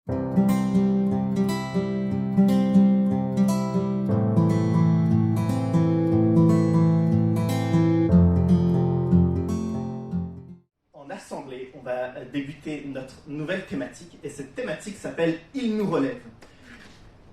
En assemblée, on va débuter notre nouvelle thématique, et cette thématique s'appelle « Il nous relève ».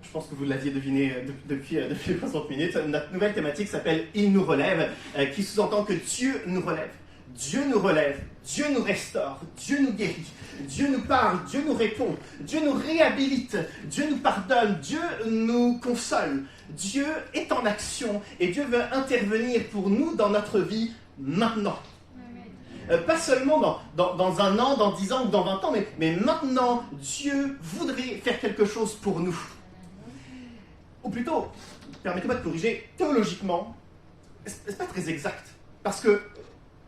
Je pense que vous l'aviez deviné depuis 60 minutes. Notre nouvelle thématique s'appelle « Il nous relève », qui sous-entend que Dieu nous relève. Dieu nous relève, Dieu nous restaure, Dieu nous guérit, Dieu nous parle, Dieu nous répond, Dieu nous réhabilite, Dieu nous pardonne, Dieu nous console. Dieu est en action et Dieu veut intervenir pour nous dans notre vie maintenant. Pas seulement dans un an, dans 10 ans ou dans 20 ans, mais maintenant, Dieu voudrait faire quelque chose pour nous. Ou plutôt, permettez-moi de corriger, théologiquement, c'est pas très exact. Parce que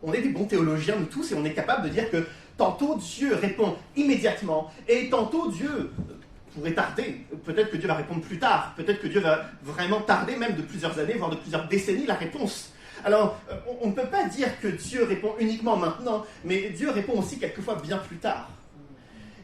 on est des bons théologiens, nous tous, et on est capable de dire que tantôt Dieu répond immédiatement, et tantôt Dieu pourrait tarder. Peut-être que Dieu va répondre plus tard, peut-être que Dieu va vraiment tarder, même de plusieurs années, voire de plusieurs décennies, la réponse. Alors, on ne peut pas dire que Dieu répond uniquement maintenant, mais Dieu répond aussi quelquefois bien plus tard.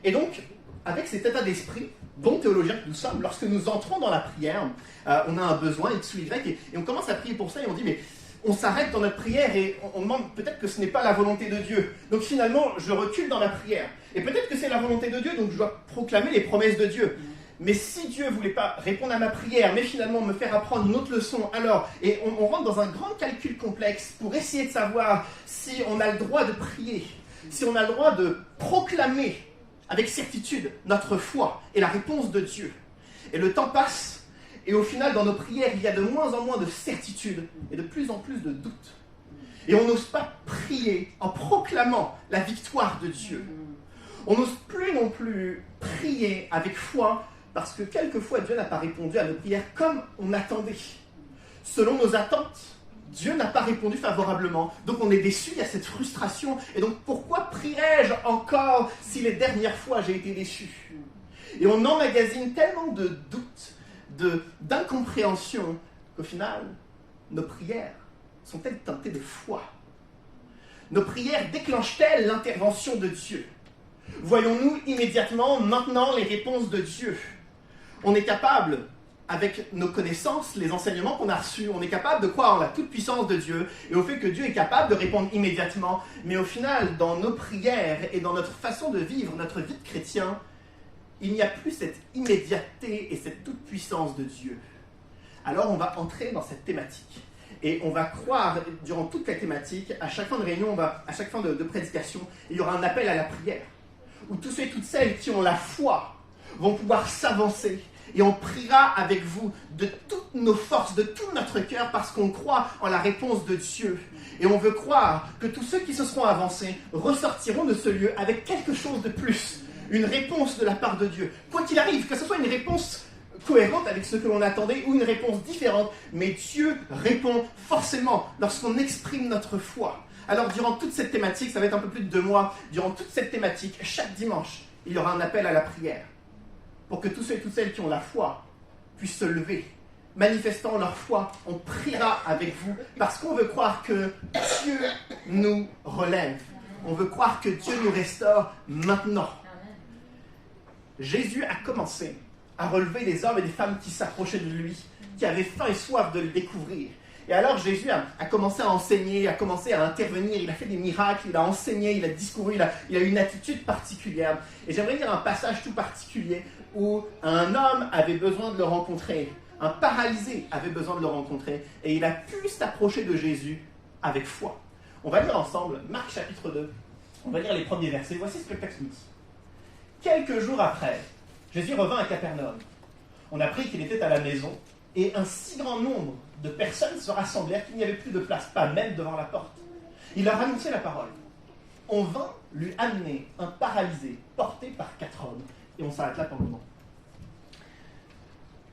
Et donc, avec cet état d'esprit, bons théologiens que nous sommes, lorsque nous entrons dans la prière, on a un besoin, X ou Y, et on commence à prier pour ça, et on dit, mais on s'arrête dans notre prière et on demande peut-être que ce n'est pas la volonté de Dieu. Donc finalement, je recule dans la prière. Et peut-être que c'est la volonté de Dieu, donc je dois proclamer les promesses de Dieu. Mais si Dieu ne voulait pas répondre à ma prière, mais finalement me faire apprendre une autre leçon, alors, et on rentre dans un grand calcul complexe pour essayer de savoir si on a le droit de prier, si on a le droit de proclamer avec certitude notre foi et la réponse de Dieu. Et le temps passe, et au final, dans nos prières, il y a de moins en moins de certitude et de plus en plus de doutes. Et on n'ose pas prier en proclamant la victoire de Dieu. On n'ose plus non plus prier avec foi, parce que quelquefois Dieu n'a pas répondu à nos prières comme on attendait. Selon nos attentes, Dieu n'a pas répondu favorablement. Donc on est déçu, il y a cette frustration. Et donc pourquoi prierais-je encore si les dernières fois j'ai été déçu? Et on emmagasine tellement de doutes, d'incompréhension, qu'au final, nos prières sont-elles teintées de foi? Nos prières déclenchent-elles l'intervention de Dieu? Voyons-nous immédiatement, maintenant, les réponses de Dieu? On est capable, avec nos connaissances, les enseignements qu'on a reçus, on est capable de croire en la toute-puissance de Dieu et au fait que Dieu est capable de répondre immédiatement. Mais au final, dans nos prières et dans notre façon de vivre, notre vie de chrétien, il n'y a plus cette immédiateté et cette toute-puissance de Dieu. Alors on va entrer dans cette thématique. Et on va croire, durant toute la thématique, à chaque fin de réunion, à chaque fin de prédication, il y aura un appel à la prière, où tous ceux et toutes celles qui ont la foi vont pouvoir s'avancer. Et on priera avec vous de toutes nos forces, de tout notre cœur, parce qu'on croit en la réponse de Dieu. Et on veut croire que tous ceux qui se seront avancés ressortiront de ce lieu avec quelque chose de plus. Une réponse de la part de Dieu. Quoi qu'il arrive, que ce soit une réponse cohérente avec ce que l'on attendait ou une réponse différente, mais Dieu répond forcément lorsqu'on exprime notre foi. Alors durant toute cette thématique, ça va être un peu plus de 2 mois, durant toute cette thématique, chaque dimanche, il y aura un appel à la prière pour que tous ceux et toutes celles qui ont la foi puissent se lever. Manifestant leur foi, on priera avec vous parce qu'on veut croire que Dieu nous relève. On veut croire que Dieu nous restaure maintenant. Jésus a commencé à relever des hommes et des femmes qui s'approchaient de lui, qui avaient faim et soif de le découvrir. Et alors Jésus a commencé à enseigner, a commencé à intervenir, il a fait des miracles, il a enseigné, il a discouru, il a eu une attitude particulière. Et j'aimerais lire un passage tout particulier où un homme avait besoin de le rencontrer, un paralysé avait besoin de le rencontrer, et il a pu s'approcher de Jésus avec foi. On va lire ensemble Marc chapitre 2, on va lire les premiers versets, voici ce que le texte nous dit. Quelques jours après, Jésus revint à Capernaum. On apprit qu'il était à la maison, et un si grand nombre de personnes se rassemblèrent qu'il n'y avait plus de place, pas même devant la porte. Il leur annonçait la parole. On vint lui amener un paralysé porté par 4 hommes. Et on s'arrête là pour le moment.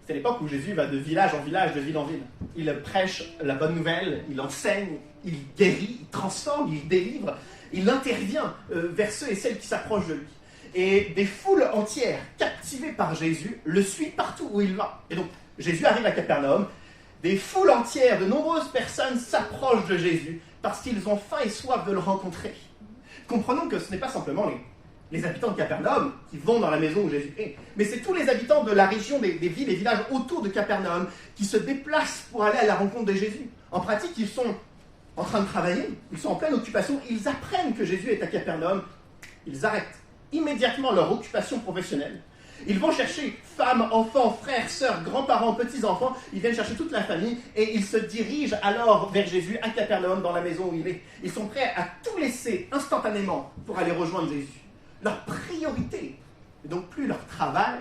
C'est l'époque où Jésus va de village en village, de ville en ville. Il prêche la bonne nouvelle, il enseigne, il guérit, il transforme, il délivre, il intervient vers ceux et celles qui s'approchent de lui. Et des foules entières, captivées par Jésus, le suivent partout où il va. Et donc, Jésus arrive à Capernaum, des foules entières, de nombreuses personnes s'approchent de Jésus parce qu'ils ont faim et soif de le rencontrer. Comprenons que ce n'est pas simplement les habitants de Capernaum qui vont dans la maison où Jésus est, mais c'est tous les habitants de la région, des villes et villages autour de Capernaum qui se déplacent pour aller à la rencontre de Jésus. En pratique, ils sont en train de travailler, ils sont en pleine occupation, ils apprennent que Jésus est à Capernaum, ils arrêtent immédiatement leur occupation professionnelle. Ils vont chercher femmes, enfants, frères, sœurs, grands-parents, petits-enfants, ils viennent chercher toute la famille et ils se dirigent alors vers Jésus à Capernaum, dans la maison où il est. Ils sont prêts à tout laisser instantanément pour aller rejoindre Jésus. Leur priorité, et donc plus leur travail,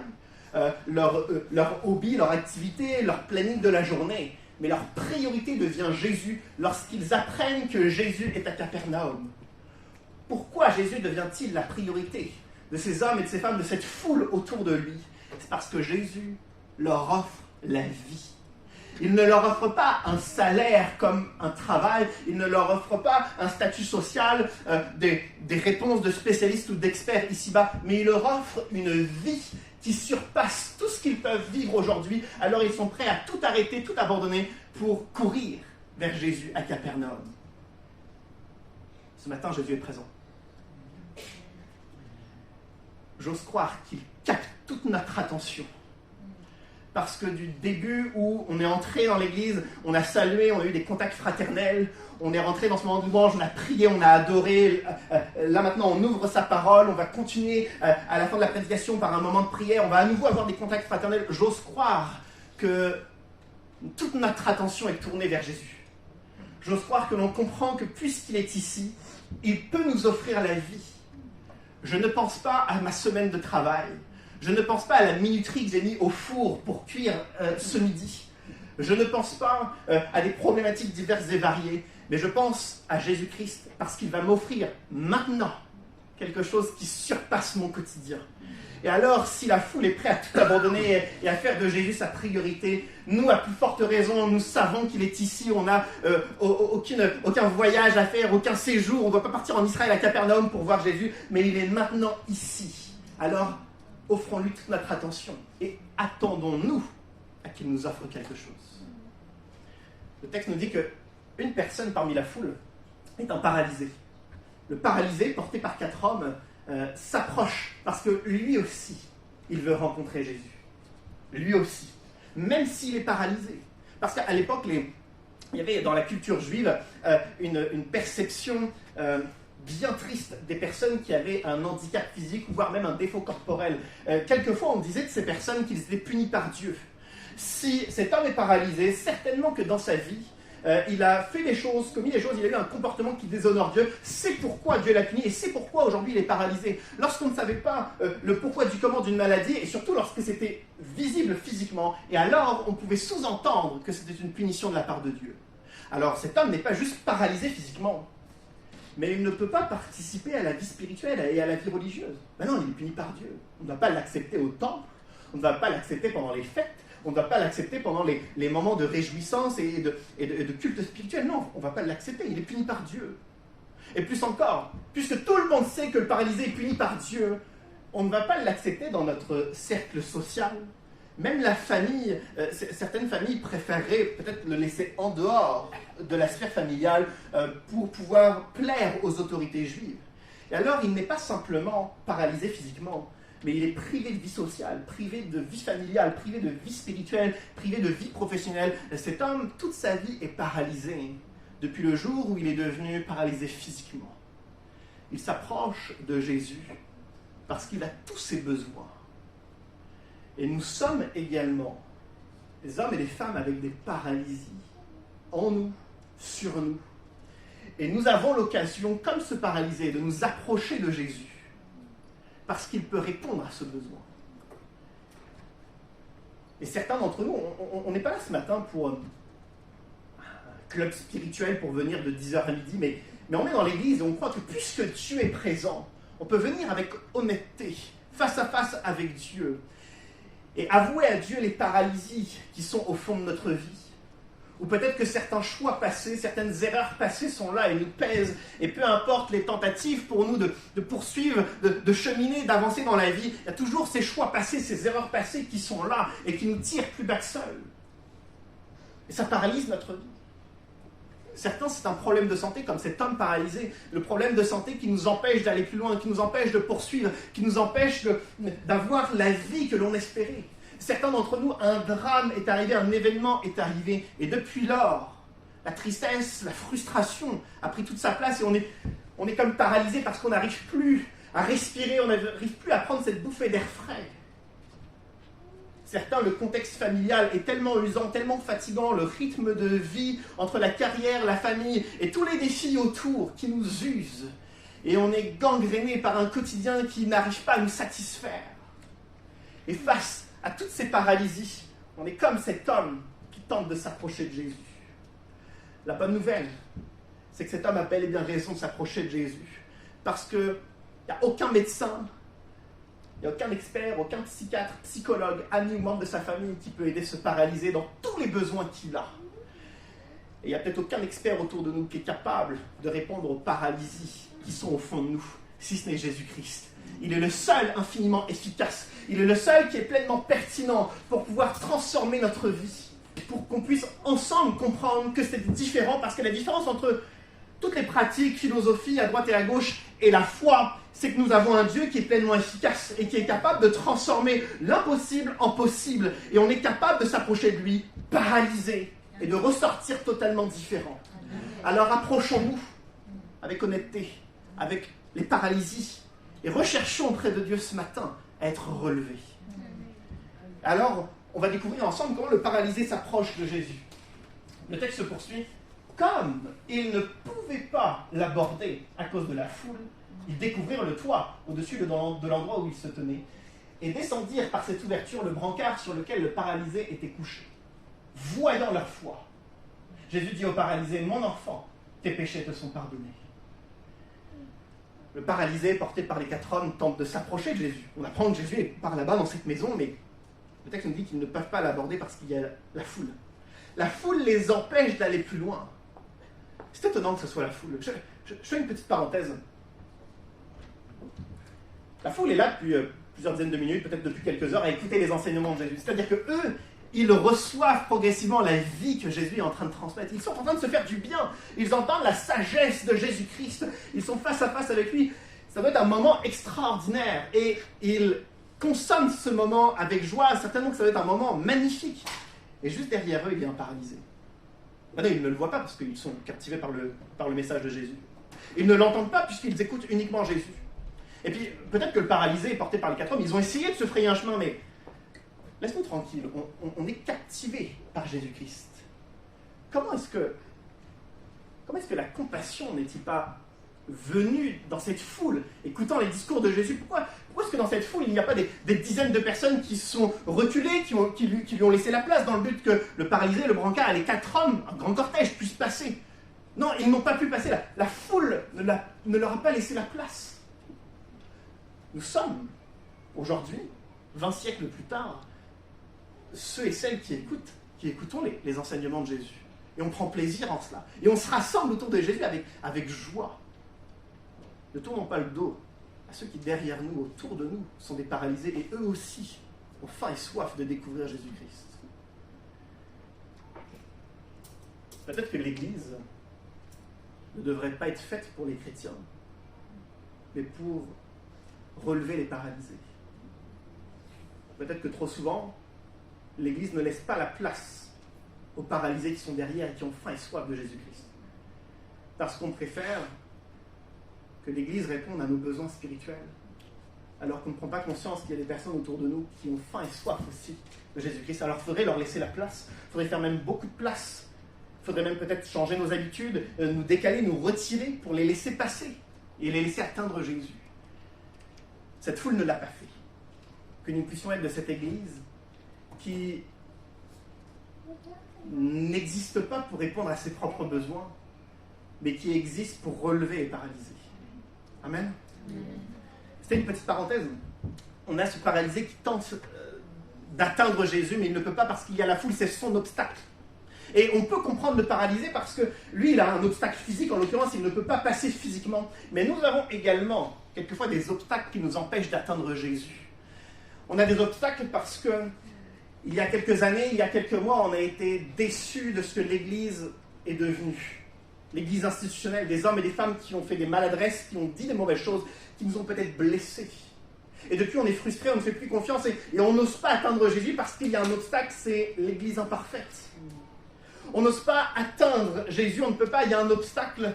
leur hobby, leur activité, leur planning de la journée, mais leur priorité devient Jésus lorsqu'ils apprennent que Jésus est à Capernaum. Pourquoi Jésus devient-il la priorité de ces hommes et de ces femmes, de cette foule autour de lui? C'est parce que Jésus leur offre la vie. Il ne leur offre pas un salaire comme un travail, il ne leur offre pas un statut social, des réponses de spécialistes ou d'experts ici-bas, mais il leur offre une vie qui surpasse tout ce qu'ils peuvent vivre aujourd'hui. Alors ils sont prêts à tout arrêter, tout abandonner pour courir vers Jésus à Capernaum. Ce matin, Jésus est présent. J'ose croire qu'il capte toute notre attention. Parce que du début où on est entré dans l'église, on a salué, on a eu des contacts fraternels, on est rentré dans ce moment de louange, on a prié, on a adoré. Là maintenant, on ouvre sa parole, on va continuer à la fin de la prédication par un moment de prière, on va à nouveau avoir des contacts fraternels. J'ose croire que toute notre attention est tournée vers Jésus. J'ose croire que l'on comprend que puisqu'il est ici, il peut nous offrir la vie. Je ne pense pas à ma semaine de travail. Je ne pense pas à la minuterie que j'ai mis au four pour cuire ce midi. Je ne pense pas à des problématiques diverses et variées, mais je pense à Jésus-Christ parce qu'il va m'offrir maintenant quelque chose qui surpasse mon quotidien. Et alors, si la foule est prête à tout abandonner et à faire de Jésus sa priorité, nous, à plus forte raison, nous savons qu'il est ici, on n'a aucun voyage à faire, aucun séjour, on ne doit pas partir en Israël à Capernaum pour voir Jésus, mais il est maintenant ici. Alors, offrons-lui toute notre attention et attendons-nous à qu'il nous offre quelque chose. Le texte nous dit qu'une personne parmi la foule est un paralysé. Le paralysé, porté par 4 hommes, s'approche parce que lui aussi, il veut rencontrer Jésus. Lui aussi, même s'il est paralysé. Parce qu'à l'époque, il y avait dans la culture juive une perception bien triste des personnes qui avaient un handicap physique, voire même un défaut corporel. Quelquefois, on disait de ces personnes qu'ils étaient punis par Dieu. Si cet homme est paralysé, certainement que dans sa vie, il a fait des choses, commis des choses, il a eu un comportement qui déshonore Dieu. C'est pourquoi Dieu l'a puni et c'est pourquoi aujourd'hui il est paralysé. Lorsqu'on ne savait pas le pourquoi du comment d'une maladie et surtout lorsque c'était visible physiquement, et alors on pouvait sous-entendre que c'était une punition de la part de Dieu. Alors cet homme n'est pas juste paralysé physiquement, mais il ne peut pas participer à la vie spirituelle et à la vie religieuse. Ben non, il est puni par Dieu. On ne va pas l'accepter au temple, on ne va pas l'accepter pendant les fêtes, on ne va pas l'accepter pendant les moments de réjouissance et de culte spirituel. Non, on ne va pas l'accepter, il est puni par Dieu. Et plus encore, puisque tout le monde sait que le paralysé est puni par Dieu, on ne va pas l'accepter dans notre cercle social. Même la famille, certaines familles préféreraient peut-être le laisser en dehors de la sphère familiale pour pouvoir plaire aux autorités juives. Et alors, il n'est pas simplement paralysé physiquement, mais il est privé de vie sociale, privé de vie familiale, privé de vie spirituelle, privé de vie professionnelle. Cet homme, toute sa vie, est paralysé depuis le jour où il est devenu paralysé physiquement. Il s'approche de Jésus parce qu'il a tous ses besoins. Et nous sommes également des hommes et des femmes avec des paralysies en nous, sur nous. Et nous avons l'occasion, comme ce paralysé, de nous approcher de Jésus parce qu'il peut répondre à ce besoin. Et certains d'entre nous, on n'est pas là ce matin pour un club spirituel pour venir de 10h à midi, mais on est dans l'église et on croit que puisque Dieu est présent, on peut venir avec honnêteté, face à face avec Dieu, et avouer à Dieu les paralysies qui sont au fond de notre vie. Ou peut-être que certains choix passés, certaines erreurs passées sont là et nous pèsent. Et peu importe les tentatives pour nous de poursuivre, de cheminer, d'avancer dans la vie, il y a toujours ces choix passés, ces erreurs passées qui sont là et qui nous tirent plus bas que seuls. Et ça paralyse notre vie. certains, c'est un problème de santé, comme cet homme paralysé. Le problème de santé qui nous empêche d'aller plus loin, qui nous empêche de poursuivre, qui nous empêche d'avoir la vie que l'on espérait. Certains d'entre nous, un drame est arrivé, un événement est arrivé. Et depuis lors, la tristesse, la frustration a pris toute sa place et on est comme paralysé parce qu'on n'arrive plus à respirer, on n'arrive plus à prendre cette bouffée d'air frais. Certains, le contexte familial est tellement usant, tellement fatigant, le rythme de vie entre la carrière, la famille et tous les défis autour qui nous usent. Et on est gangréné par un quotidien qui n'arrive pas à nous satisfaire. Et face à toutes ces paralysies, on est comme cet homme qui tente de s'approcher de Jésus. La bonne nouvelle, c'est que cet homme a bel et bien raison de s'approcher de Jésus. Parce qu'il n'y a aucun médecin, il n'y a aucun expert, aucun psychiatre, psychologue, ami ou membre de sa famille qui peut aider ce paralysé dans tous les besoins qu'il a. Et il n'y a peut-être aucun expert autour de nous qui est capable de répondre aux paralysies qui sont au fond de nous, si ce n'est Jésus-Christ. Il est le seul infiniment efficace. Il est le seul qui est pleinement pertinent pour pouvoir transformer notre vie. Pour qu'on puisse ensemble comprendre que c'est différent, parce que la différence entre toutes les pratiques, philosophies à droite et à gauche et la foi, c'est que nous avons un Dieu qui est pleinement efficace et qui est capable de transformer l'impossible en possible. Et on est capable de s'approcher de lui, paralysé, et de ressortir totalement différent. Alors approchons-nous avec honnêteté, avec les paralysies, et recherchons auprès de Dieu ce matin à être relevés. Alors, on va découvrir ensemble comment le paralysé s'approche de Jésus. Le texte se poursuit. Comme ils ne pouvaient pas l'aborder à cause de la foule, ils découvrirent le toit au-dessus de l'endroit où il se tenait et descendirent par cette ouverture le brancard sur lequel le paralysé était couché. Voyant leur foi, Jésus dit au paralysé, « Mon enfant, tes péchés te sont pardonnés. » Le paralysé, porté par les 4 hommes, tente de s'approcher de Jésus. On apprend que Jésus est par là-bas dans cette maison, mais le texte nous dit qu'ils ne peuvent pas l'aborder parce qu'il y a la foule. La foule les empêche d'aller plus loin. C'est étonnant que ce soit la foule. Je fais une petite parenthèse. La foule est là depuis plusieurs dizaines de minutes, peut-être depuis quelques heures, à écouter les enseignements de Jésus. C'est-à-dire qu'eux, ils reçoivent progressivement la vie que Jésus est en train de transmettre. Ils sont en train de se faire du bien. Ils entendent la sagesse de Jésus-Christ. Ils sont face à face avec lui. Ça doit être un moment extraordinaire. Et ils consomment ce moment avec joie. Certainement que ça doit être un moment magnifique. Et juste derrière eux, il y a un paralysé. Non, ils ne le voient pas parce qu'ils sont captivés par le message de Jésus. Ils ne l'entendent pas puisqu'ils écoutent uniquement Jésus. Et puis, peut-être que le paralysé est porté par les 4 hommes. Ils ont essayé de se frayer un chemin, mais laisse-nous tranquille. On est captivés par Jésus-Christ. Comment est-ce que la compassion n'est-il pas venue dans cette foule, écoutant les discours de Jésus? Pourquoi est-ce que dans cette foule, il n'y a pas des dizaines de personnes qui sont reculées, qui lui ont laissé la place dans le but que le paralysé, le brancard et les 4 hommes, un grand cortège, puissent passer? Non, ils n'ont pas pu passer. La foule ne leur a pas laissé la place. Nous sommes, aujourd'hui, 20 siècles plus tard, ceux et celles qui écoutons les enseignements de Jésus. Et on prend plaisir en cela. Et on se rassemble autour de Jésus avec joie. Ne tournons pas le dos à ceux qui, derrière nous, autour de nous, sont des paralysés, et eux aussi ont faim et soif de découvrir Jésus-Christ. Peut-être que l'Église ne devrait pas être faite pour les chrétiens, mais pour relever les paralysés. Peut-être que trop souvent, l'Église ne laisse pas la place aux paralysés qui sont derrière et qui ont faim et soif de Jésus-Christ. Parce qu'on préfère que l'Église réponde à nos besoins spirituels, alors qu'on ne prend pas conscience qu'il y a des personnes autour de nous qui ont faim et soif aussi de Jésus-Christ. Alors il faudrait leur laisser la place, il faudrait faire même beaucoup de place, il faudrait même peut-être changer nos habitudes, nous décaler, nous retirer pour les laisser passer et les laisser atteindre Jésus. Cette foule ne l'a pas fait. Que nous puissions être de cette Église qui n'existe pas pour répondre à ses propres besoins, mais qui existe pour relever les paralysés. Amen. C'était une petite parenthèse. On a ce paralysé qui tente d'atteindre Jésus, mais il ne peut pas parce qu'il y a la foule, c'est son obstacle. Et on peut comprendre le paralysé parce que lui, il a un obstacle physique, en l'occurrence, il ne peut pas passer physiquement. Mais nous avons également, quelquefois, des obstacles qui nous empêchent d'atteindre Jésus. On a des obstacles parce que, il y a quelques années, il y a quelques mois, on a été déçus de ce que l'Église est devenue. l'Église institutionnelle, des hommes et des femmes qui ont fait des maladresses, qui ont dit des mauvaises choses, qui nous ont peut-être blessés. Et depuis, on est frustré, on ne fait plus confiance et on n'ose pas atteindre Jésus parce qu'il y a un obstacle, c'est l'Église imparfaite. On n'ose pas atteindre Jésus, on ne peut pas, il y a un obstacle.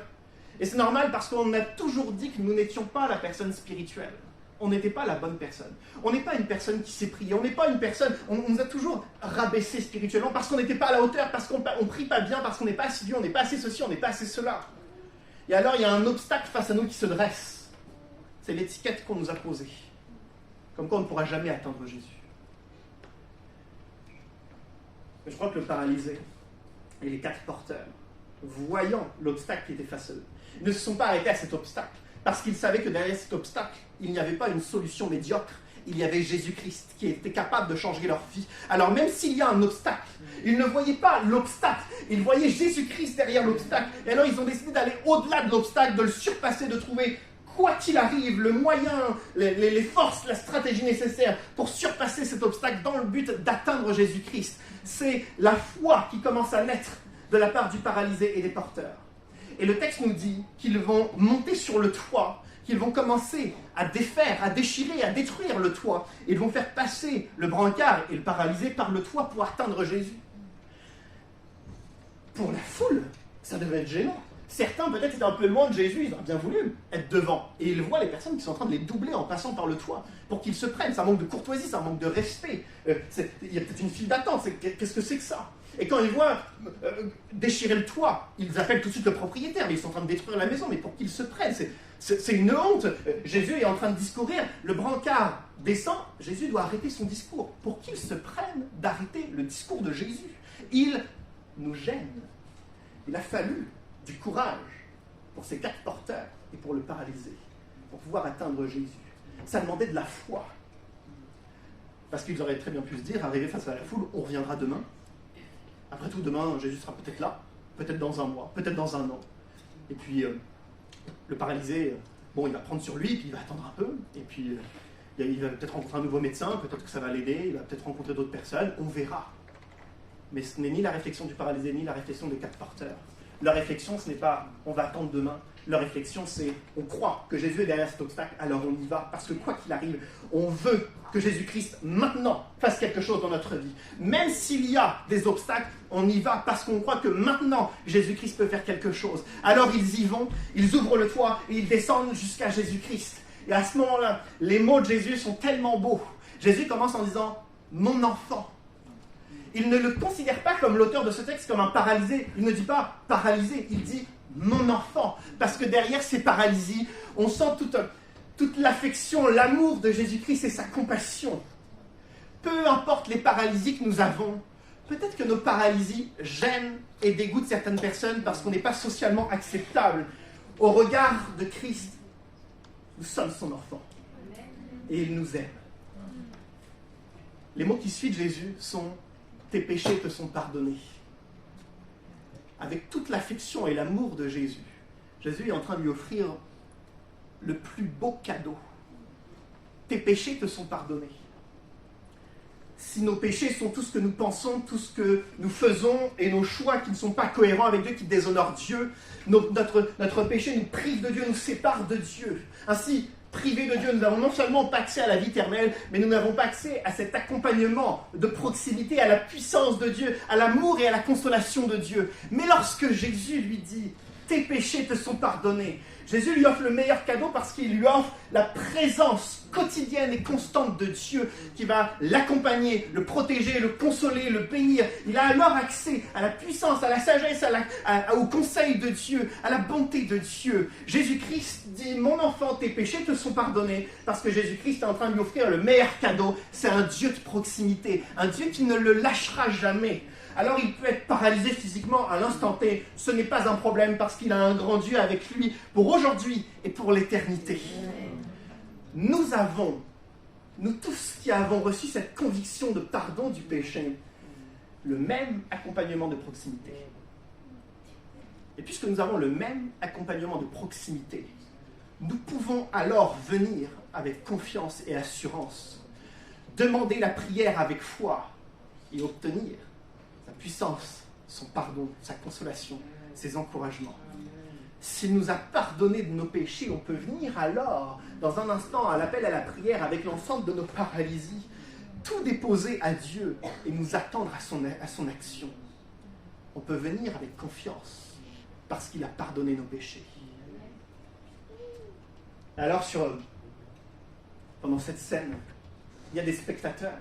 Et c'est normal parce qu'on a toujours dit que nous n'étions pas la personne spirituelle. On n'était pas la bonne personne. On n'est pas une personne qui sait prier. On n'est pas une personne... On nous a toujours rabaissé spirituellement parce qu'on n'était pas à la hauteur, parce qu'on ne prie pas bien, parce qu'on n'est pas assidu, on n'est pas assez ceci, on n'est pas assez cela. Et alors, il y a un obstacle face à nous qui se dresse. C'est l'étiquette qu'on nous a posée. Comme quoi, on ne pourra jamais atteindre Jésus. Mais je crois que le paralysé et les 4 porteurs, voyant l'obstacle qui était face à eux, ils ne se sont pas arrêtés à cet obstacle. Parce qu'ils savaient que derrière cet obstacle, il n'y avait pas une solution médiocre, il y avait Jésus-Christ qui était capable de changer leur vie. Alors même s'il y a un obstacle, ils ne voyaient pas l'obstacle, ils voyaient Jésus-Christ derrière l'obstacle. Et alors ils ont décidé d'aller au-delà de l'obstacle, de le surpasser, de trouver, quoi qu'il arrive, le moyen, les forces, la stratégie nécessaire pour surpasser cet obstacle dans le but d'atteindre Jésus-Christ. C'est la foi qui commence à naître de la part du paralysé et des porteurs. Et le texte nous dit qu'ils vont monter sur le toit, qu'ils vont commencer à défaire, à déchirer, à détruire le toit. Ils vont faire passer le brancard et le paralysé par le toit pour atteindre Jésus. Pour la foule, ça devait être gênant. Certains peut-être étaient un peu loin de Jésus, ils auraient bien voulu être devant. Et ils voient les personnes qui sont en train de les doubler en passant par le toit pour qu'ils se prennent. Ça manque de courtoisie, ça manque de respect. Il y a peut-être une file d'attente, qu'est-ce que c'est que ça ? Et quand ils voient déchirer le toit, ils appellent tout de suite le propriétaire, mais ils sont en train de détruire la maison, mais pour qu'ils se prennent, c'est une honte. Jésus est en train de discourir, le brancard descend, Jésus doit arrêter son discours. Pour qu'ils se prennent d'arrêter le discours de Jésus, il nous gêne. Il a fallu du courage pour ces 4 porteurs et pour le paralysé, pour pouvoir atteindre Jésus. Ça demandait de la foi. Parce qu'ils auraient très bien pu se dire, arrivé face à la foule, on reviendra demain. Après tout, demain, Jésus sera peut-être là, peut-être dans un mois, peut-être dans un an. Et puis, le paralysé, bon, il va prendre sur lui, puis il va attendre un peu, et puis il va peut-être rencontrer un nouveau médecin, peut-être que ça va l'aider, il va peut-être rencontrer d'autres personnes, on verra. Mais ce n'est ni la réflexion du paralysé, ni la réflexion des 4 porteurs. Leur réflexion, ce n'est pas « on va attendre demain ». Leur réflexion, c'est « on croit que Jésus est derrière cet obstacle, alors on y va ». Parce que quoi qu'il arrive, on veut que Jésus-Christ, maintenant, fasse quelque chose dans notre vie. Même s'il y a des obstacles, on y va parce qu'on croit que maintenant, Jésus-Christ peut faire quelque chose. Alors ils y vont, ils ouvrent le toit et ils descendent jusqu'à Jésus-Christ. Et à ce moment-là, les mots de Jésus sont tellement beaux. Jésus commence en disant « mon enfant ». Il ne le considère pas comme l'auteur de ce texte, comme un paralysé. Il ne dit pas paralysé, il dit mon enfant. Parce que derrière ces paralysies, on sent toute l'affection, l'amour de Jésus-Christ et sa compassion. Peu importe les paralysies que nous avons, peut-être que nos paralysies gênent et dégoûtent certaines personnes parce qu'on n'est pas socialement acceptable. Au regard de Christ, nous sommes son enfant. Et il nous aime. Les mots qui suivent Jésus sont « tes péchés te sont pardonnés ». Avec toute l'affection et l'amour de Jésus, Jésus est en train de lui offrir le plus beau cadeau. Tes péchés te sont pardonnés. Si nos péchés sont tout ce que nous pensons, tout ce que nous faisons et nos choix qui ne sont pas cohérents avec Dieu, qui déshonorent Dieu, notre péché nous prive de Dieu, nous sépare de Dieu. Ainsi, privés de Dieu, nous n'avons non seulement pas accès à la vie éternelle, mais nous n'avons pas accès à cet accompagnement de proximité, à la puissance de Dieu, à l'amour et à la consolation de Dieu. Mais lorsque Jésus lui dit « tes péchés te sont pardonnés », Jésus lui offre le meilleur cadeau parce qu'il lui offre la présence quotidienne et constante de Dieu qui va l'accompagner, le protéger, le consoler, le bénir. Il a alors accès à la puissance, à la sagesse, au conseil de Dieu, à la bonté de Dieu. Jésus-Christ dit « mon enfant, tes péchés te sont pardonnés » parce que Jésus-Christ est en train de lui offrir le meilleur cadeau. C'est un Dieu de proximité, un Dieu qui ne le lâchera jamais. Alors il peut être paralysé physiquement à l'instant T, ce n'est pas un problème parce qu'il a un grand Dieu avec lui pour aujourd'hui et pour l'éternité. Nous tous qui avons reçu cette conviction de pardon du péché, le même accompagnement de proximité. Et puisque nous avons le même accompagnement de proximité, nous pouvons alors venir avec confiance et assurance, demander la prière avec foi et obtenir sa puissance, son pardon, sa consolation ses encouragements. S'il nous a pardonné de nos péchés, on peut venir alors, dans un instant, à l'appel à la prière, avec l'ensemble de nos paralysies, tout déposer à Dieu et nous attendre à son action. On peut venir avec confiance, parce qu'il a pardonné nos péchés. Alors, pendant cette scène, il y a des spectateurs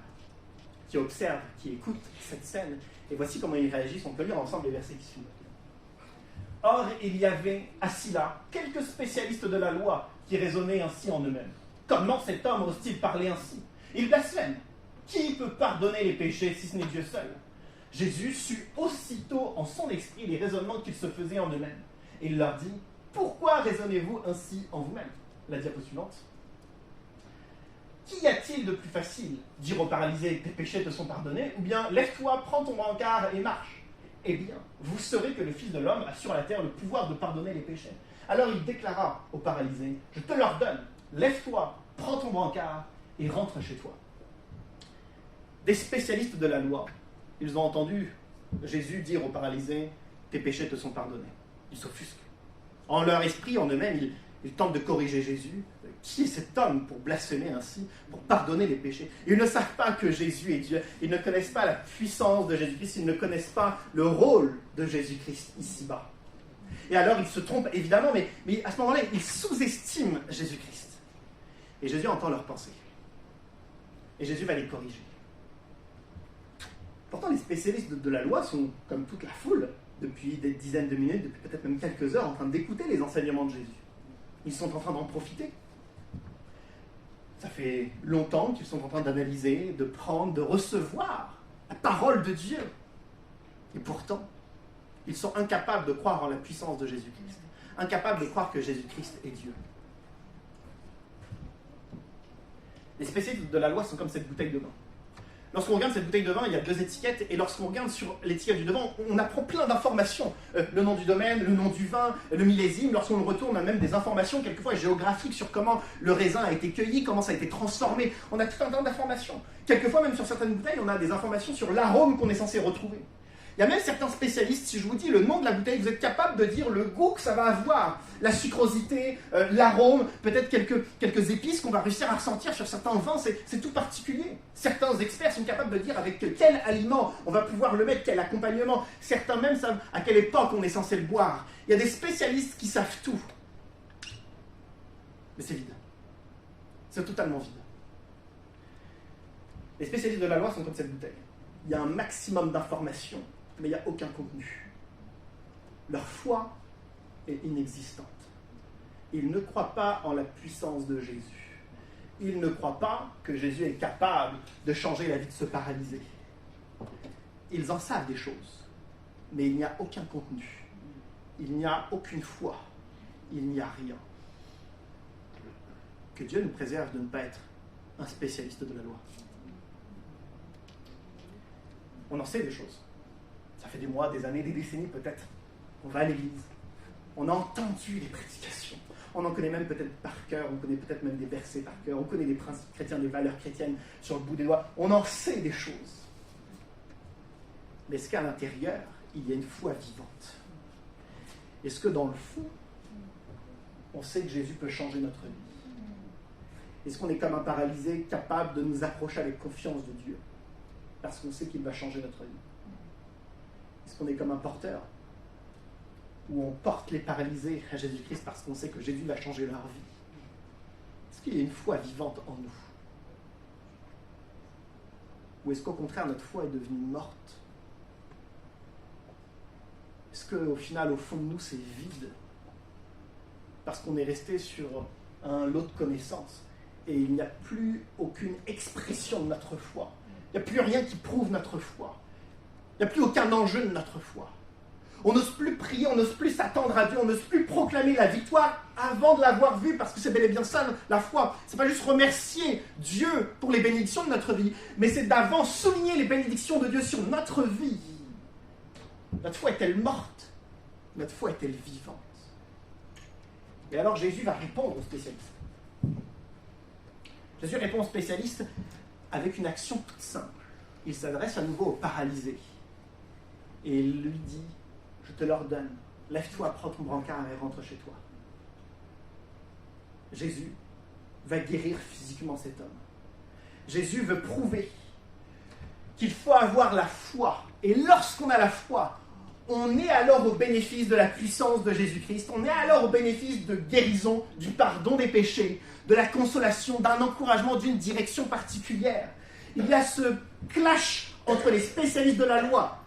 qui observent, qui écoutent cette scène, et voici comment ils réagissent. On peut lire ensemble les versets qui suivent. Or, il y avait assis là quelques spécialistes de la loi qui raisonnaient ainsi en eux-mêmes. Comment cet homme ose-t-il parler ainsi? Il blasphème. Qui peut pardonner les péchés si ce n'est Dieu seul? Jésus sut aussitôt en son esprit les raisonnements qu'ils se faisaient en eux-mêmes. Et il leur dit, pourquoi raisonnez-vous ainsi en vous-même? La diapo suivante. Qu'y a-t-il de plus facile? Dire au paralysé, tes péchés te sont pardonnés, ou bien lève-toi, prends ton brancard et marche. Eh bien, vous saurez que le Fils de l'homme a sur la terre le pouvoir de pardonner les péchés. Alors il déclara au paralysé, je te l'ordonne, lève-toi, prends ton brancard et rentre chez toi. Des spécialistes de la loi, ils ont entendu Jésus dire au paralysé, tes péchés te sont pardonnés. Ils s'offusquent. En leur esprit, en eux-mêmes, ils tentent de corriger Jésus. Qui est cet homme pour blasphémer ainsi, pour pardonner les péchés? Ils ne savent pas que Jésus est Dieu. Ils ne connaissent pas la puissance de Jésus-Christ. Ils ne connaissent pas le rôle de Jésus-Christ ici-bas. Et alors, ils se trompent, évidemment, mais à ce moment-là, ils sous-estiment Jésus-Christ. Et Jésus entend leurs pensées. Et Jésus va les corriger. Pourtant, les spécialistes de la loi sont, comme toute la foule, depuis des dizaines de minutes, depuis peut-être même quelques heures, en train d'écouter les enseignements de Jésus. Ils sont en train d'en profiter. Ça fait longtemps qu'ils sont en train d'analyser, de prendre, de recevoir la parole de Dieu. Et pourtant, ils sont incapables de croire en la puissance de Jésus-Christ. Incapables de croire que Jésus-Christ est Dieu. Les spécialistes de la loi sont comme cette bouteille de vin. Lorsqu'on regarde cette bouteille de vin, il y a 2 étiquettes, et lorsqu'on regarde sur l'étiquette du devant, on apprend plein d'informations. Le nom du domaine, le nom du vin, le millésime. Lorsqu'on le retourne, on a même des informations, quelquefois géographiques, sur comment le raisin a été cueilli, comment ça a été transformé. On a tout un tas d'informations. Quelquefois, même sur certaines bouteilles, on a des informations sur l'arôme qu'on est censé retrouver. Il y a même certains spécialistes, si je vous dis le nom de la bouteille, vous êtes capable de dire le goût que ça va avoir, la sucrosité, l'arôme, peut-être quelques épices qu'on va réussir à ressentir sur certains vins, c'est tout particulier. Certains experts sont capables de dire avec quel aliment on va pouvoir le mettre, quel accompagnement. Certains même savent à quelle époque on est censé le boire. Il y a des spécialistes qui savent tout. Mais c'est vide. C'est totalement vide. Les spécialistes de la loi sont comme cette bouteille. Il y a un maximum d'informations, mais il n'y a aucun contenu. Leur foi est inexistante. Ils ne croient pas en la puissance de Jésus. Ils ne croient pas que Jésus est capable de changer la vie de ce paralysé. Ils en savent des choses, mais il n'y a aucun contenu. Il n'y a aucune foi. Il n'y a rien. Que Dieu nous préserve de ne pas être un spécialiste de la loi. On en sait des choses. Ça fait des mois, des années, des décennies peut-être. On va à l'église. On a entendu les prédications. On en connaît même peut-être par cœur. On connaît peut-être même des versets par cœur. On connaît des principes chrétiens, des valeurs chrétiennes sur le bout des doigts. On en sait des choses. Mais est-ce qu'à l'intérieur, il y a une foi vivante? Est-ce que dans le fond, on sait que Jésus peut changer notre vie? Est-ce qu'on est comme un paralysé capable de nous approcher avec confiance de Dieu? Parce qu'on sait qu'il va changer notre vie. Est-ce qu'on est comme un porteur? Où on porte les paralysés à Jésus-Christ parce qu'on sait que Jésus va changer leur vie? Est-ce qu'il y a une foi vivante en nous? Ou est-ce qu'au contraire, notre foi est devenue morte? Est-ce qu'au final, au fond de nous, c'est vide? Parce qu'on est resté sur un lot de connaissances et il n'y a plus aucune expression de notre foi. Il n'y a plus rien qui prouve notre foi. Il n'y a plus aucun enjeu de notre foi. On n'ose plus prier, on n'ose plus s'attendre à Dieu, on n'ose plus proclamer la victoire avant de l'avoir vue, parce que c'est bel et bien ça, la foi. C'est pas juste remercier Dieu pour les bénédictions de notre vie, mais c'est d'avant souligner les bénédictions de Dieu sur notre vie. Notre foi est-elle morte? Notre foi est-elle vivante? Et alors Jésus va répondre aux spécialistes. Jésus répond aux spécialistes avec une action toute simple. Il s'adresse à nouveau au paralysé. Et il lui dit, je te l'ordonne, lève-toi, prends ton brancard et rentre chez toi. Jésus va guérir physiquement cet homme. Jésus veut prouver qu'il faut avoir la foi. Et lorsqu'on a la foi, on est alors au bénéfice de la puissance de Jésus-Christ. On est alors au bénéfice de guérison, du pardon des péchés, de la consolation, d'un encouragement, d'une direction particulière. Il y a ce clash entre les spécialistes de la loi,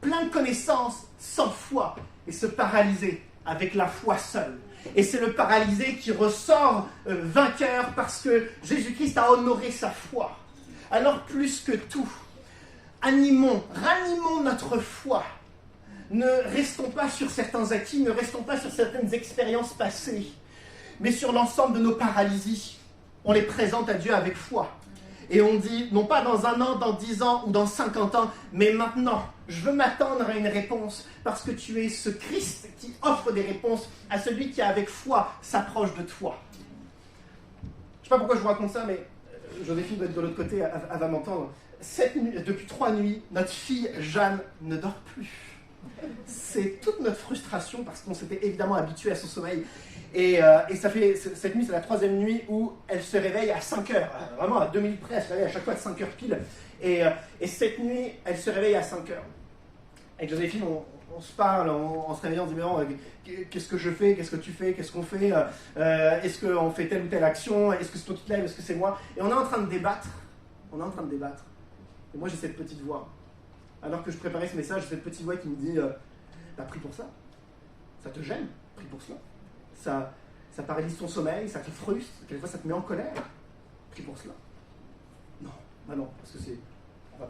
plein de connaissances, sans foi, et ce paralysé avec la foi seule. Et c'est le paralysé qui ressort vainqueur parce que Jésus-Christ a honoré sa foi. Alors plus que tout, ranimons notre foi. Ne restons pas sur certains acquis, ne restons pas sur certaines expériences passées, mais sur l'ensemble de nos paralysies. On les présente à Dieu avec foi. Et on dit, non pas dans 1 an, dans 10 ans ou dans 50 ans, mais maintenant, je veux m'attendre à une réponse parce que tu es ce Christ qui offre des réponses à celui qui, avec foi, s'approche de toi. Je ne sais pas pourquoi je vous raconte ça, mais Joséphine doit être de l'autre côté, elle va m'entendre. Depuis 3 nuits, notre fille Jeanne ne dort plus. C'est toute notre frustration parce qu'on s'était évidemment habitué à son sommeil. Et ça fait, cette nuit, c'est la 3e nuit où elle se réveille à 5 heures. Vraiment, à 2 minutes près, elle se réveille à chaque fois à 5 heures pile. Et cette nuit, elle se réveille à 5 heures. Avec Joséphine, on se parle en se réveillant, on se dit, mais non, qu'est-ce que je fais, qu'est-ce que tu fais, qu'est-ce qu'on fait, est-ce qu'on fait telle ou telle action, est-ce que c'est toi qui te lèves, est-ce que c'est moi. Et on est en train de débattre. Et moi, j'ai cette petite voix. Alors que je préparais ce message, j'ai cette petite voix qui me dit, prie pour ça. Ça te gêne, prie pour cela. Ça paralyse ton sommeil, ça te frustre, quelquefois ça te met en colère. Prie pour cela. Non, non, parce que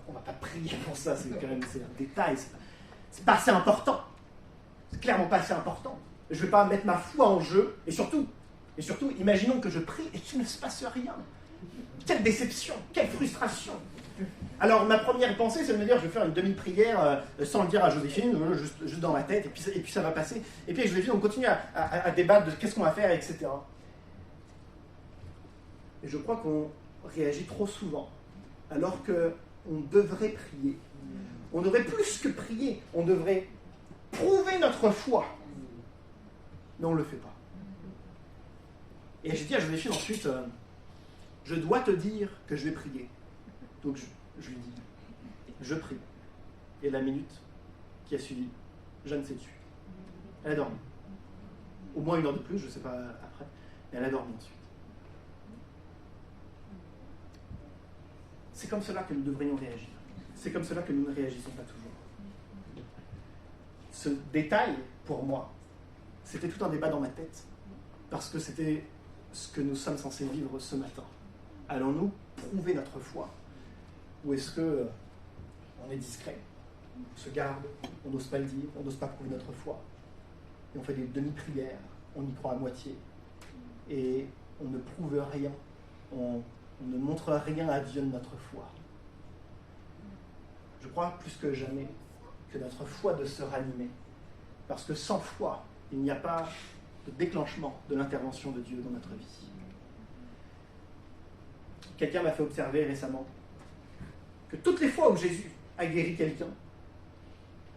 on va pas prier pour ça, c'est un détail, c'est pas assez important. C'est clairement pas assez important. Je vais pas mettre ma foi en jeu, et surtout, imaginons que je prie et qu'il ne se passe rien. Quelle déception, quelle frustration. Alors ma première pensée, c'est de me dire, je vais faire une demi-prière sans le dire à Joséphine, juste dans ma tête, et puis ça va passer. Et puis avec Joséphine, on continue à débattre de qu'est-ce qu'on va faire, etc. Et je crois qu'on réagit trop souvent, alors qu'on devrait prier. On devrait plus que prier, on devrait prouver notre foi. Mais on ne le fait pas. Et j'ai dit à Joséphine ensuite, je dois te dire que je vais prier. Donc je lui dis, je prie. Et la minute qui a suivi, Jeanne s'est tue. Elle a dormi. Au moins 1 heure de plus, je ne sais pas après, mais elle a dormi ensuite. C'est comme cela que nous devrions réagir. C'est comme cela que nous ne réagissons pas toujours. Ce détail, pour moi, c'était tout un débat dans ma tête, parce que c'était ce que nous sommes censés vivre ce matin. Allons-nous prouver notre foi ? Ou est-ce qu'on est discret, on se garde, on n'ose pas le dire, on n'ose pas prouver notre foi, et on fait des demi-prières, on y croit à moitié, et on ne prouve rien, on ne montre rien à Dieu de notre foi. Je crois plus que jamais que notre foi doit se ranimer, parce que sans foi, il n'y a pas de déclenchement de l'intervention de Dieu dans notre vie. Quelqu'un m'a fait observer récemment que toutes les fois où Jésus a guéri quelqu'un,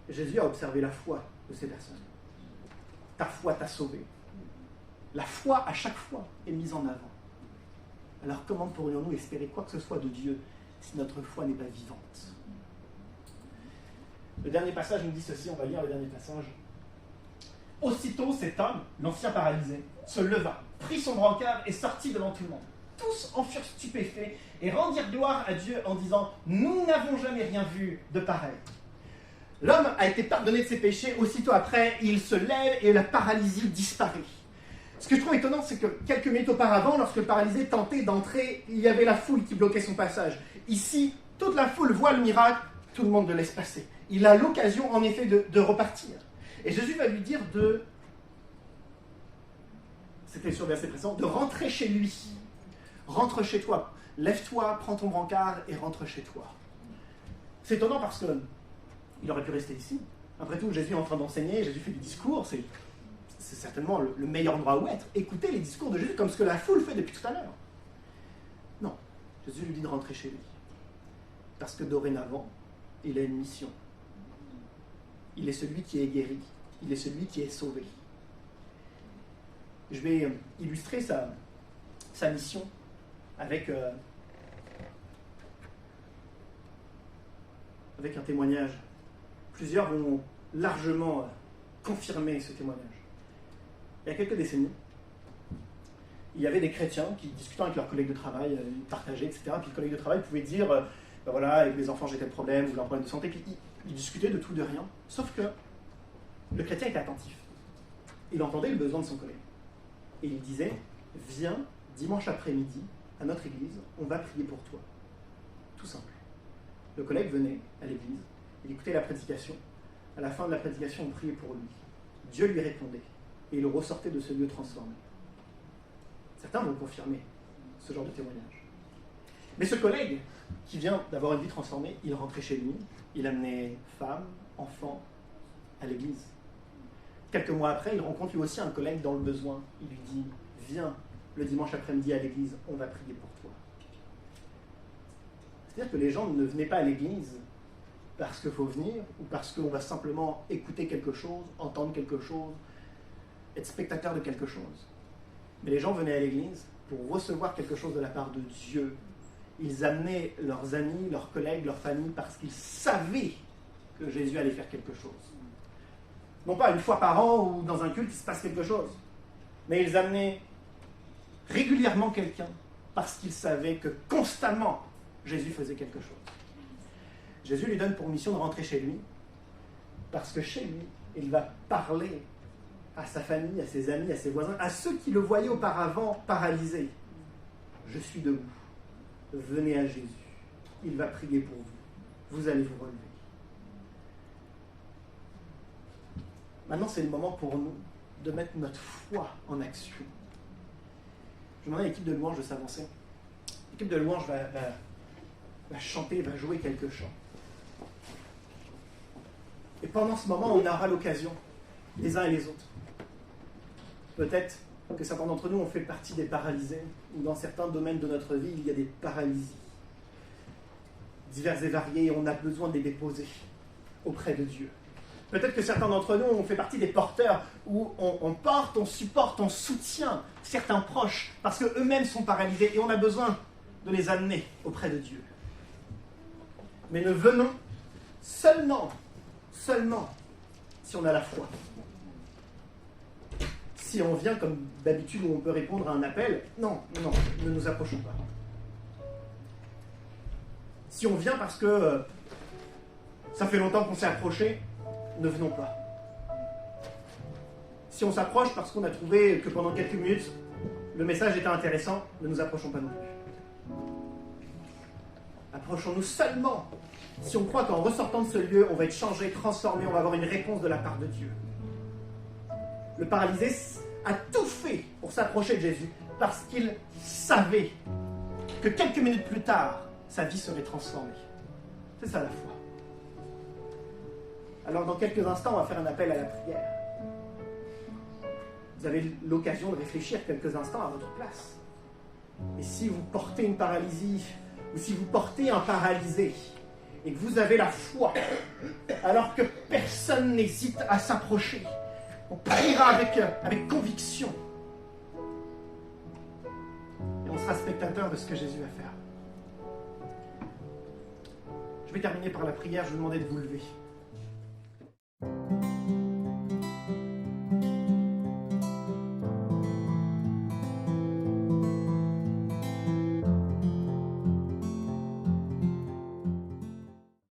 Jésus a observé la foi de ces personnes. Ta foi t'a sauvé. La foi, à chaque fois, est mise en avant. Alors comment pourrions-nous espérer quoi que ce soit de Dieu si notre foi n'est pas vivante ? Le dernier passage nous dit ceci, on va lire le dernier passage. Aussitôt cet homme, l'ancien paralysé, se leva, prit son brancard et sortit devant tout le monde. Tous en furent stupéfaits et rendirent gloire à Dieu en disant « Nous n'avons jamais rien vu de pareil ». L'homme a été pardonné de ses péchés, aussitôt après, il se lève et la paralysie disparaît. Ce que je trouve étonnant, c'est que quelques minutes auparavant, lorsque le paralysé tentait d'entrer, il y avait la foule qui bloquait son passage. Ici, toute la foule voit le miracle, tout le monde le laisse passer. Il a l'occasion, en effet, de repartir. Et Jésus va lui dire c'était sur le verset précédent, de rentrer chez lui. Rentre chez toi, lève-toi, prends ton brancard et rentre chez toi. C'est étonnant parce qu'il aurait pu rester ici. Après tout, Jésus est en train d'enseigner, Jésus fait du discours, c'est certainement le meilleur endroit où être. Écoutez les discours de Jésus comme ce que la foule fait depuis tout à l'heure. Non, Jésus lui dit de rentrer chez lui. Parce que dorénavant, il a une mission. Il est celui qui est guéri. il est celui qui est sauvé. Je vais illustrer sa mission avec un témoignage. Plusieurs vont largement confirmer ce témoignage. Il y a quelques décennies, il y avait des chrétiens qui, discutant avec leurs collègues de travail, ils partageaient, etc. Puis le collègue de travail pouvait dire, ben voilà, avec les enfants j'ai tel problème, ou j'ai un problème de santé, puis ils discutaient de tout, de rien. Sauf que le chrétien était attentif. Il entendait le besoin de son collègue. Et il disait, viens dimanche après-midi à notre église, on va prier pour toi. Tout simple. Le collègue venait à l'église, il écoutait la prédication. À la fin de la prédication, on priait pour lui. Dieu lui répondait. Et il ressortait de ce lieu transformé. Certains vont confirmer ce genre de témoignage. Mais ce collègue, qui vient d'avoir une vie transformée, il rentrait chez lui, il amenait femme, enfant à l'église. Quelques mois après, il rencontre lui aussi un collègue dans le besoin. Il lui dit, viens le dimanche après-midi à l'église, on va prier pour toi. C'est-à-dire que les gens ne venaient pas à l'église parce qu'il faut venir, ou parce qu'on va simplement écouter quelque chose, entendre quelque chose, être spectateur de quelque chose. Mais les gens venaient à l'église pour recevoir quelque chose de la part de Dieu. Ils amenaient leurs amis, leurs collègues, leurs familles, parce qu'ils savaient que Jésus allait faire quelque chose. Non pas une fois par an ou dans un culte, il se passe quelque chose. Mais ils amenaient régulièrement quelqu'un parce qu'ils savaient que constamment Jésus faisait quelque chose. Jésus lui donne pour mission de rentrer chez lui parce que chez lui, il va parler à sa famille, à ses amis, à ses voisins, à ceux qui le voyaient auparavant paralysé. Je suis debout. Venez à Jésus. Il va prier pour vous. Vous allez vous relever. Maintenant, c'est le moment pour nous de mettre notre foi en action. Je demande à l'équipe de louange de s'avancer. L'équipe de louange va chanter, va jouer quelques chants. Et pendant ce moment, on aura l'occasion, les uns et les autres. Peut-être que certains d'entre nous ont fait partie des paralysés, ou dans certains domaines de notre vie, il y a des paralysies diverses et variées, et on a besoin de les déposer auprès de Dieu. Peut-être que certains d'entre nous ont fait partie des porteurs où on porte, on supporte, on soutient certains proches parce qu'eux-mêmes sont paralysés et on a besoin de les amener auprès de Dieu. Mais ne venons seulement si on a la foi. Si on vient comme d'habitude où on peut répondre à un appel, non, ne nous approchons pas. Si on vient parce que ça fait longtemps qu'on s'est approché, ne venons pas. Si on s'approche parce qu'on a trouvé que pendant quelques minutes, le message était intéressant, ne nous approchons pas non plus. Approchons-nous seulement si on croit qu'en ressortant de ce lieu, on va être changé, transformé, on va avoir une réponse de la part de Dieu. Le paralysé a tout fait pour s'approcher de Jésus parce qu'il savait que quelques minutes plus tard, sa vie serait transformée. C'est ça la foi. Alors dans quelques instants, on va faire un appel à la prière. Vous avez l'occasion de réfléchir quelques instants à votre place. Et si vous portez une paralysie, ou si vous portez un paralysé, et que vous avez la foi, alors que personne n'hésite à s'approcher, on priera avec conviction. Et on sera spectateur de ce que Jésus va faire. Je vais terminer par la prière, je vais vous demander de vous lever.